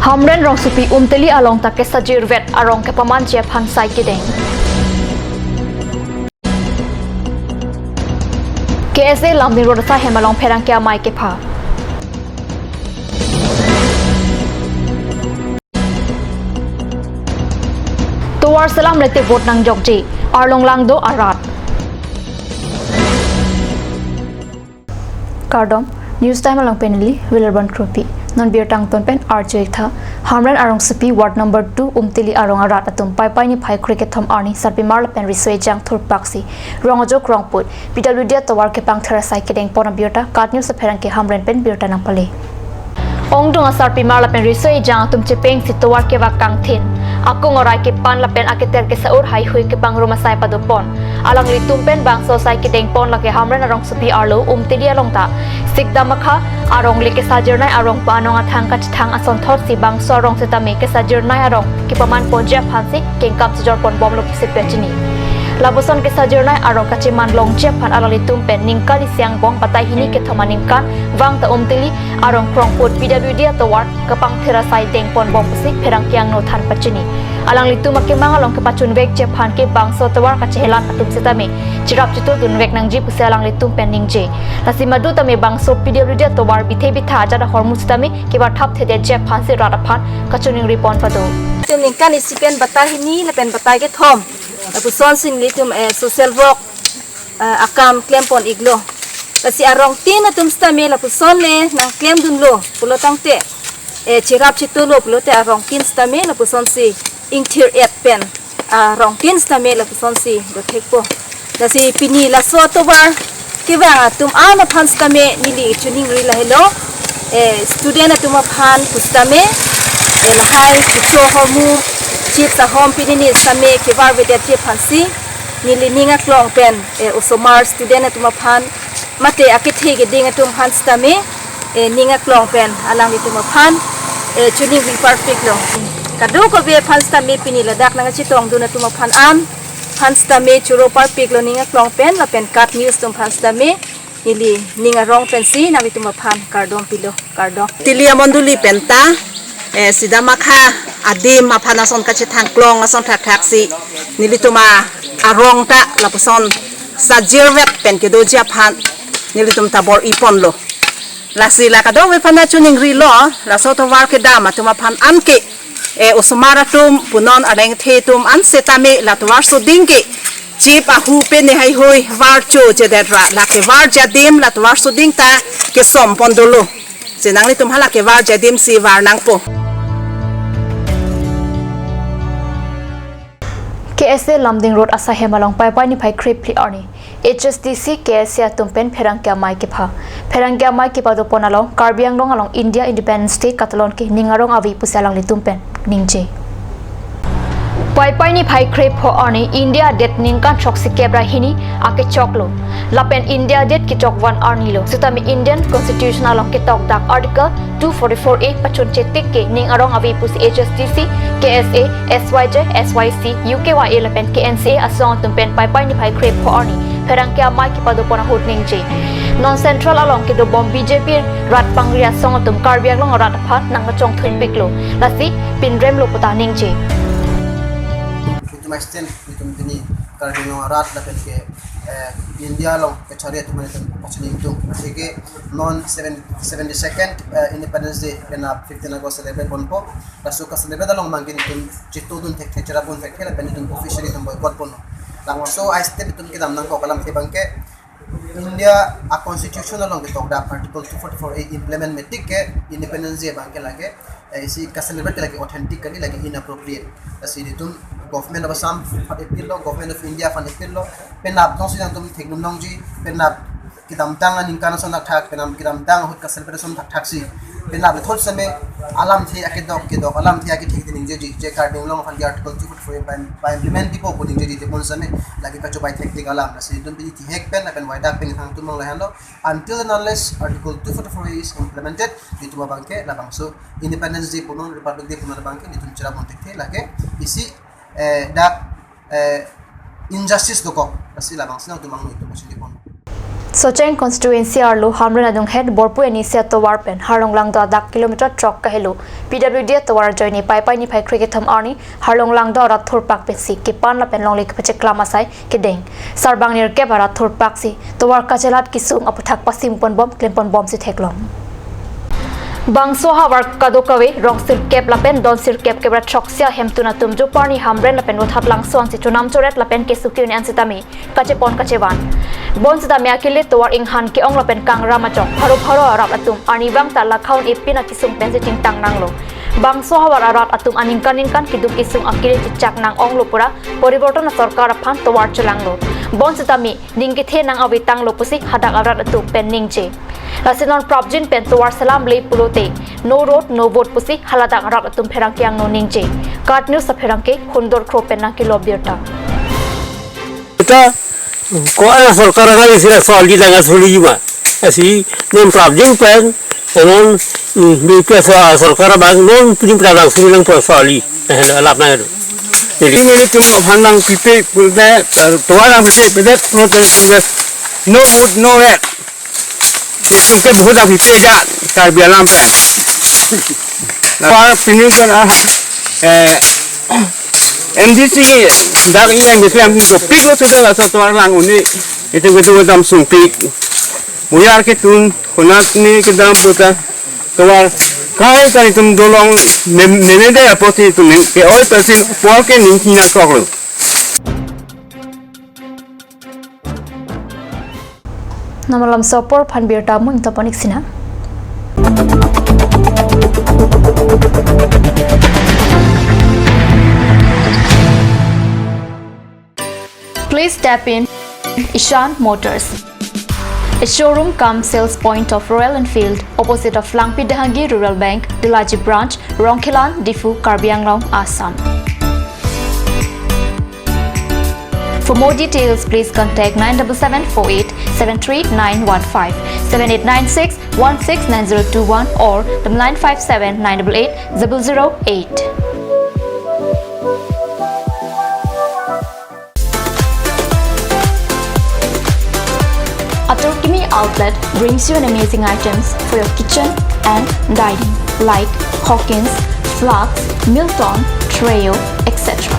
Hamren rong supi umteli along ta ke sajir vet arong ke paman je phan sai ke deng KSA lamni road sa hemalong pherang kya mai ke pha Tuwar salam lete vote nang jokji arlong lang do arat Kardom News time along penally Willerban Krupi non biar tang ton pen RJ tha Hamran arong sipi ward number 2 umtili arong arat atum pai pai ni phai cricket thom arni sarpi marla pen risoi jang thur paksi rongajok rongput PWD tawar ke pang thera sai kedeng pona biota kat news pherang ke Hamran pen biota nang pale Ong dong sarpi marla pen risoi jang tum chepeng si tawar ke wakang thin aku ngorai ke pan la pen aketer ke saur hai hui ke pang ruma sai padopon alang li tumpen bang so sai ke deng pon la ke Hamran arong sipi arlo umtili along ta sikda makha arong li ke sajirnai arong panong athang ka thang ason thot si bang so rong se tame ke sajirnai arong ki paman ponja phansi kengkam sejor pon bom lo ki se pechini laboson ke sajirnai arong ka chiman long che phan alali tumpen ningkali siang bong patai hini ke thomaninkan wang ta umtili arong krongput PWD tawar kapang thera sai deng pon bom si pherang kyang no than pachini alang litu makke mangalong ke pachun vek je phan ke bang so tawar ka chehelan atum se tame chirap chitu dun vek nang ji puse alang litum pen ningje lasi madu tame bang so PWD tawar bithe bitha jada hormus tame ke ba thap thede je phan se rata phan kachuning ripon pado tum ningkan isipen batai hini lepen batai ke thom apu son sin litum social work akam klempon iglo lasi arong tin atum stame la pu son le nang klem dun lo pulo tangte chirap chitu lo pulo te arong tin stame la pu son si ingthir et pen rong tin stame la pu son si do thekpo lasi pini la so towar kiwa tum ama phan stame nili chuning ri la hello student atum phan pustame la hai chicho homu chip sa home pinini stame kiwa vedia chip phansi nili ninga klong pen osomar student atum phan mate akithi ge ding atum phan stame ninga klong pen alang atum phan chuning ri perfect lo kadu ko be phan stame pini la dak nang chitong dun atum phan am phan stame churo perfect lo ninga klong pen la pen kat news tum phan stame nili ninga rong pen si na bitum phan kardom pilo kardom tilia monduli penta sida makha adim ma phana son ka chi thang klong ason thak thak si nilituma arong ta lapuson sajirwet pen ke dojia phan nilitum tabor ipon lo lasi la ka do we phana chuning ri lo la so to war ke dama tuma phan anke osmara tum punon areng the tum an setame la to war so dingke chip a hu pe ne hai hoi war cho je dedra la ke war jadim la to war so ding ta ke som pondolo senang ni tum hala ke war jadim si war nang po KSA Lamding Road asa hemalong pai pai ni phai krip pli arni HSDC KSA tumpen pherang kya mai ke pha pherang kya mai ke pa do ponalong Karbiang long along India Independence Day katalon ke ningarong avi pusalang li tumpen ningje pai pai ni phai krip pho arni India det ningkan chok si kebra hini ake choklo lapen India det ki chok wan arni lo sitami Indian Constitution along ke tok dak article 244A pachun chetik ke ningarong avi pus HSDC KSA SYJ SYC UKYA lapen KNCA asong tumpen pai pai ni phai krip pho arni pherang kya mai ki padu pona hut ningje non central along ke do bom BJP rat pangria song tum Karbiang long rat phat nang chong thuin piklo lasi pinrem lo puta ningje to my extent itum tini Karbiang rat la pen ke India long ke chare tu mane pachini tu asike non 72nd Independence Day pena 15 August celebrate ponpo rasu ka celebrate long mangin tum chitu dun thek chara pon thek la pen tum officially tum boycott pon lang so I step tum ke dam nang ko kalam ke bangke India a constitution along ke tok da article 244A implement metik ke Independence Day bangke lage isi ka celebrate lagi authentically lagi inappropriate asini tum government of Assam fan appeal lo government of India fan appeal lo penap dong sidang tum thegnum nong ji penap kidam tang aning kana son thak penam kidam tang hut ka celebration thak thak si penap thol same alam thi akedok kedok alam thi akit thik ning ji je card long fan article 244 by implement tipo ko ning ji pon same lagi ka chobai thek tik alam asini tum bi thi hek pen apen waida pen thang tum long lahalo until and unless article 244 is implemented itu bangke la bangso Independence Day punon Republic Day punon bangke nitum chira montek the lage isi da injustice doko asila bang sina tumang itu masih dipon Socheng constituency arlo hamren adung head borpu enisia towar pen harlong langda dak kilometer trok kahelo PWD towar joini pai pai ni phai cricket tham arni harlong langda rat thur pak pensi ke pan la pen long lik pache klama sai ke deng sarbang nir ke barat thur pak si towar kachelat kisung aputhak pasim pon bom klempon bom si theklong Bangso hawar kadokawe rong sir kep lapen don sir kep kebra choksia hemtuna tumju parni hamren lapen wathat langsong si chunam choret lapen kesukiun ansitami kache pon kachewan bon sitami akile towar inghan ke ong lapen kangra machok pharo arap atum ani bang ta lakhaun ipina kisung pensi ting tang nanglo Bangso hawar arat atum aningkan kiduk kisung akile chichak nang ong lopura poriborton sarkar phan towar chalanglo bon sitami ningkithe nang awitang lopusi hadak arat atum pen ningche Lasinon Prabjin pen towar salam lay pulote no road no vote pusi haladak rak atum pherang kyang no ningche card news sa pherang ke khundor kro pen na kilo birta Ita ko ana sarkar ga isira sal di langa suli ma asi nem Prabjin pen non ni ke sarkar bang non prim pradang suli lang po sali lap na jadi ini cuma pandang pipe pulbe towar pipe bedet no wood no red इसके बहुत अभी पेजा कार बियालाम पे और पिनिंग कर MDC दाग ini misalnya हम को पिक लो सुdah lah satu orang ini itu betul dalam sumpik muyar ke tun konak ni ke dalam putar tuar kai kali tum dolong nene deh apa sih tu ni ke oi persin pual ke ni kina kau Namalam sopor phan birta mun taponik sina Please tap in Ishan Motors, a showroom cum sales point of Royal Enfield opposite of Langpi Dahangi Rural Bank, Dilaji Branch, Rongkhilan, Difu, Karbi Anglong, Assam. For more details, please contact 97748 73915, 7896 169021 or 957 988 008. Aturkimi Outlet brings you an amazing items for your kitchen and dining like Hawkins, Flax, Milton, Treo, etc.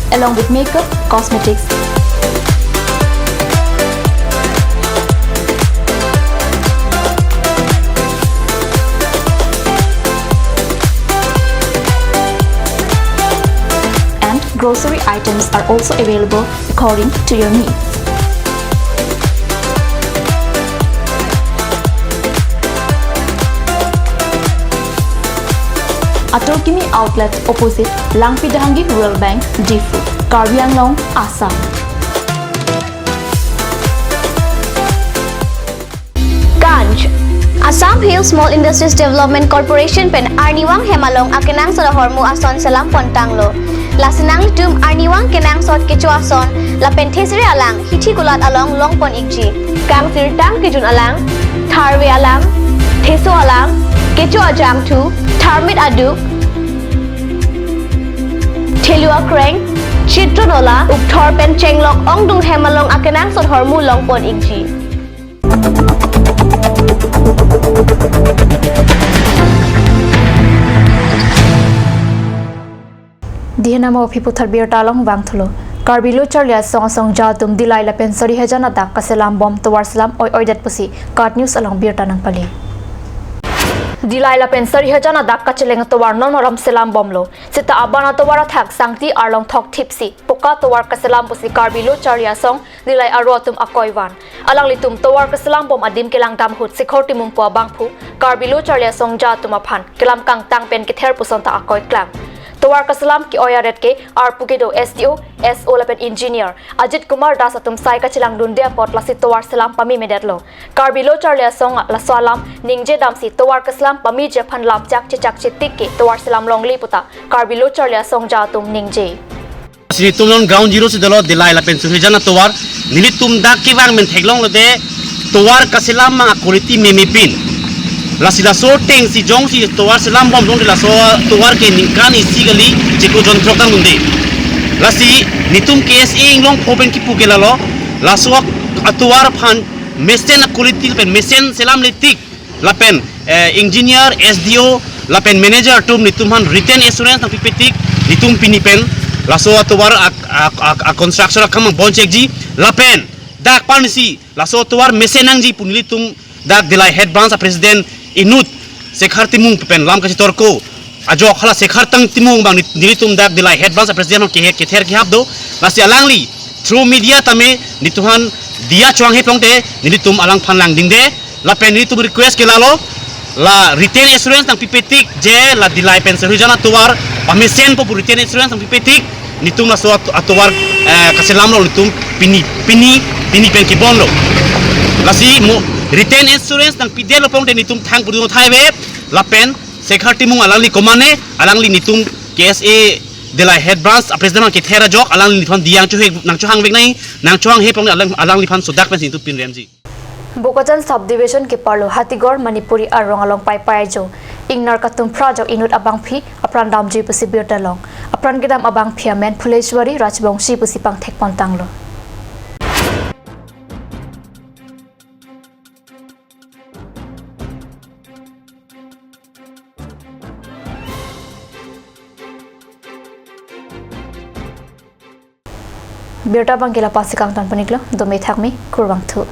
Along with makeup, cosmetics, and grocery items are also available according to your needs. Aturkimi Outlet opposite Langpi Dahangi Rural Bank, Difu, Karbi Anglong, Assam. Ganj Assam Hill Small Industries Development Corporation pen Arniwang Hemalong akenang sa hormu ason salam pontanglo. Lasinang litum Arniwang kenang sot kecho ason la penthesre alang hithi gulat along longpon ikji. Kang tirtang kijun alang tharwe alang theso alang kecho ajam thu tharmit aduk Thelua Kreng, Chitronola, Ukthor Pen Chenglok, Ongdung Hemalong Akenang Sot Hormu Longpon Ikji. Dihanamo Piputhar Bir Talong Bangtholo. Karbilo Charlia Song Jatum Dilai Lapen Sori Hajana Dak Kaselam Bom Towar Salam Oi Dat Pusi, Card News along Bir Tanang Pali. Dilai Lapen Sori Hajana Dak Kacheleng Towar Non Ram Selam Bomlo. Sita Abana Towar Athak Sangti Arlong Thok Tipsi. Poka Towar Kaselam Pusi Karbilo Charlia Song Dilai Arotum Akoiwan. Alang Litum Towar Kaselam Bom Adim Kelang Damhut Sikhorti Mungpo Bangpu. Karbilo Charlia Song Jatum Aphan. Kelam Kang Tang Pen Kither Pusonta Akoi Klang. Towar Kasalam ki Oyaret ke Arpugedo SDO SO Lapen Engineer Ajit Kumar Das atum sai ka chilang dundia pot lasi Towar Salam pami medetlo Karbilo Charlia Song la salam ningje damsi Towar Kasalam pami je phan lam chak chichak chitik ke Towar Salam longli puta Karbilo Charlia Song jatum ningje Sini tumlon ground zero se dalo Dilai Lapen Suhejana Towar nili tum dak ki wang men theglong lo de Towar Kasalam ma quality memipin la sila so teng si jong si Towar Salam bom dong de la so Towar ke ningkan isi gali jeko jon trokan munde lasi nitum KSA inglong poben ki pugelalo laswak atuar phan mesen quality pen mesen selam letik lapen engineer SDO lapen manager tum nitum han written assurance na pipetik nitum pinipen laso atuar a construction kamang bonchek ji lapen dak panisi laso atuar mesenang ji punili tum dak dilai head branch president inut sekhar timung pen lam kasi torko ajo khala sekhar tang timung bang nilitum dak dilai head branch president ke ther ki habdo lasi alangli through media tame nituhan dia chuang he plongte nilitum alang phanlang dingde la pen nilitum request ke lalo la retain assurance nang pipetik je la dilai pen serujana tuar pamesen po retain assurance nang pipetik nitum la so atuar kaselam lo nitum pini pen ki bonlo lasi mo retain assurance nang pidelo plongte nitum thang pudu thaiwe la pen sekhar timung alangli komane alangli nitum KSA delai head branch president ke thera jok alang li thon diang chu he nang chu hang vek nai nang chu hang he pong alang li phan sodak pen sin tu pin remji Bukatan subdivision ke parlo Hatigor Manipuri arong along pai pai jo ingnar katum project inut abang phi apran damji pusi birtalong apran gedam abang phiamen phuleshwari rajbongshi pusi pang thek pontanglo Birta bangkila pasikang tan paniklo domei thakmi kurwang thu